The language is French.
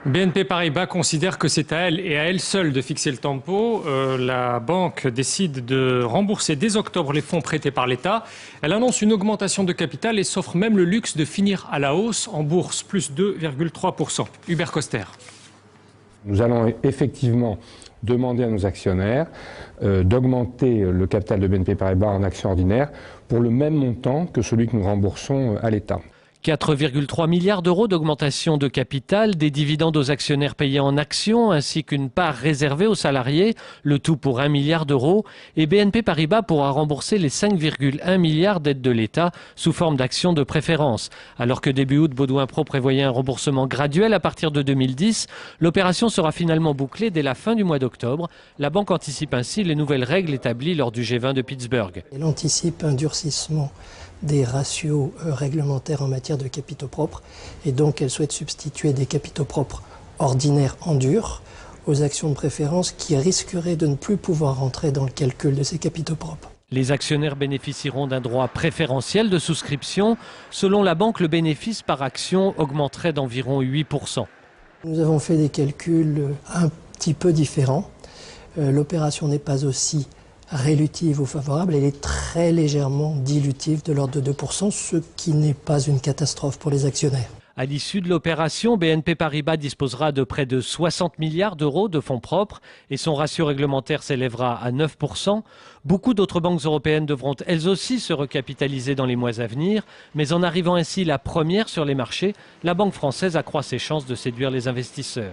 BNP Paribas considère que c'est à elle et à elle seule de fixer le tempo. La banque décide de rembourser dès octobre les fonds prêtés par l'État. Elle annonce une augmentation de capital et s'offre même le luxe de finir à la hausse en bourse, plus 2,3%. Hubert Coster. Nous allons effectivement demander à nos actionnaires d'augmenter le capital de BNP Paribas en actions ordinaires pour le même montant que celui que nous remboursons à l'État. 4,3 milliards d'euros d'augmentation de capital, des dividendes aux actionnaires payés en actions ainsi qu'une part réservée aux salariés, le tout pour 1 milliard d'euros. Et BNP Paribas pourra rembourser les 5,1 milliards d'aides de l'État sous forme d'actions de préférence. Alors que début août, Baudouin Pro prévoyait un remboursement graduel à partir de 2010, l'opération sera finalement bouclée dès la fin du mois d'octobre. La banque anticipe ainsi les nouvelles règles établies lors du G20 de Pittsburgh. Elle anticipe un durcissement des ratios réglementaires en matière de capitaux propres et donc elle souhaite substituer des capitaux propres ordinaires en dur aux actions de préférence qui risqueraient de ne plus pouvoir rentrer dans le calcul de ces capitaux propres. Les actionnaires bénéficieront d'un droit préférentiel de souscription. Selon la banque, le bénéfice par action augmenterait d'environ 8%. Nous avons fait des calculs un petit peu différents. L'opération n'est pas aussi rélutive ou favorable, elle est très légèrement dilutive de l'ordre de 2%, ce qui n'est pas une catastrophe pour les actionnaires. À l'issue de l'opération, BNP Paribas disposera de près de 60 milliards d'euros de fonds propres et son ratio réglementaire s'élèvera à 9%. Beaucoup d'autres banques européennes devront elles aussi se recapitaliser dans les mois à venir, mais en arrivant ainsi la première sur les marchés, la banque française accroît ses chances de séduire les investisseurs.